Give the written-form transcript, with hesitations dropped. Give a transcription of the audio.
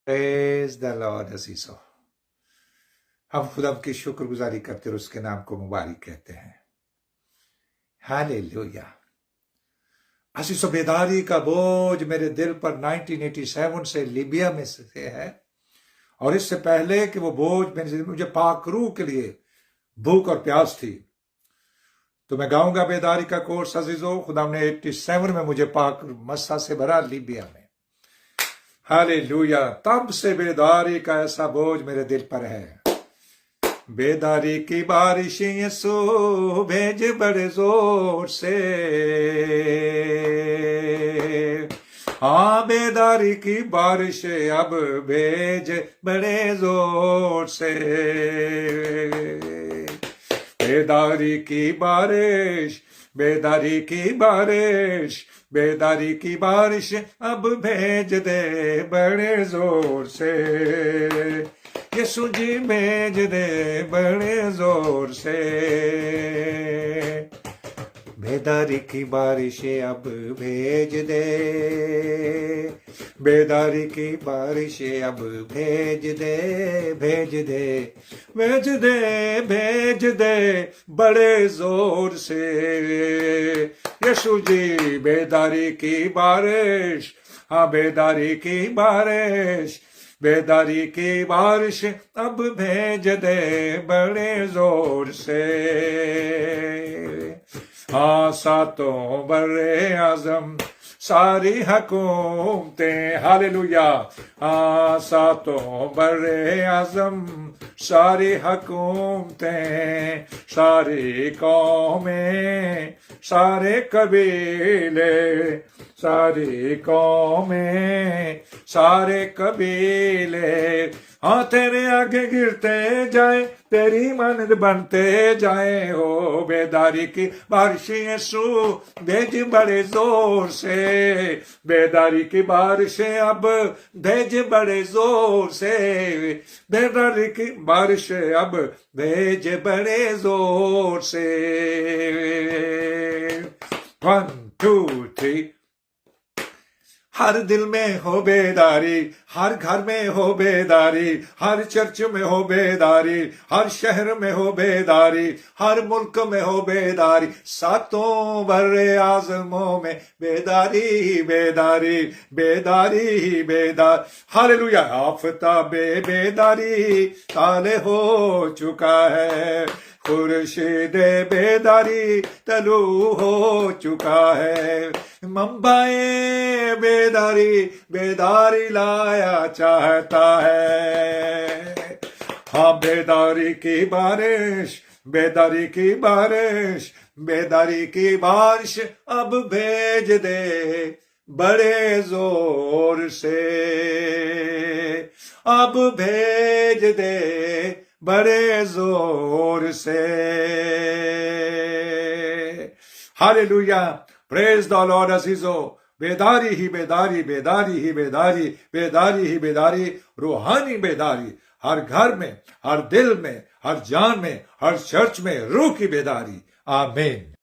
Praise the Lord अजीजों, हम खुदा की शुक्रगुजारी करते और उसके नाम को मुबारक कहते हैं। हालेलुया। अजीजों, बेदारी का बोझ मेरे दिल पर 1987 से लीबिया में से है, और इससे पहले कि वो बोझ मुझे पाक रूह के लिए भूख और प्यास थी। तो मैं गाऊंगा बेदारी का कोर्स अजीजों। खुदा ने 87 में मुझे पाक मस्सा से भरा लीबिया में। हालेलुया। तब से बेदारी का ऐसा बोझ मेरे दिल पर है। बेदारी की बारिश यीशु भेज बड़े जोर से। हाँ, बेदारी की बारिश अब भेज बड़े जोर से। बेदारी की बारिश, बेदारी की बारिश, बेदारी की बारिश अब भेज दे बड़े जोर से। यीशु जी भेज दे बड़े जोर से। बेदारी की बारिश अब भेज दे, बेदारी की बारिश अब भेज दे, भेज दे, भेज दे, भेज दे बड़े जोर से। यीशु जी बेदारी की बारिश, हाँ बेदारी की बारिश, बेदारी की बारिश अब भेज दे बड़े जोर से। हाँ, सातों बर्रे आजम सारी हुकूमतें, हालेलुया। हाँ, सातों बर्रे आजम सारी हुकूमतें, सारी कौमें, सारे कबीले, सारी कौमें, सारे कबीले, हाँ तेरे आगे गिरते जाए, तेरी मानद बनते जाए। हो बेदारी की बारिश यीशु भेज बड़े जोर से। बेदारी की बारिश अब भेज बड़े जोर से। बेदारी की बारिश अब भेज बड़े जोर से। 1 2 3। हर दिल में हो बेदारी, हर घर में हो बेदारी, हर चर्च में हो बेदारी, हर शहर में हो बेदारी, हर मुल्क में हो बेदारी। सातों बर्रे आज़मों में बेदारी, बेदारी, बेदारी, बेदार। हालेलुया। आफताबे बेदारी ताले हो चुका है, खुर्शीदे बेदारी तलू हो चुका है। मंबाए बेदारी, बेदारी लाया चाहता है। हाँ, बेदारी की बारिश, बेदारी की बारिश, बेदारी की बारिश अब भेज दे बड़े जोर से। अब भेज दे बड़े जोर से। हालेलुया। प्रेज द लॉर्ड अजीजो। बेदारी ही बेदारी, बेदारी ही बेदारी, बेदारी ही बेदारी, रूहानी बेदारी हर घर में, हर दिल में, हर जान में, हर चर्च में रूह की बेदारी। आमीन।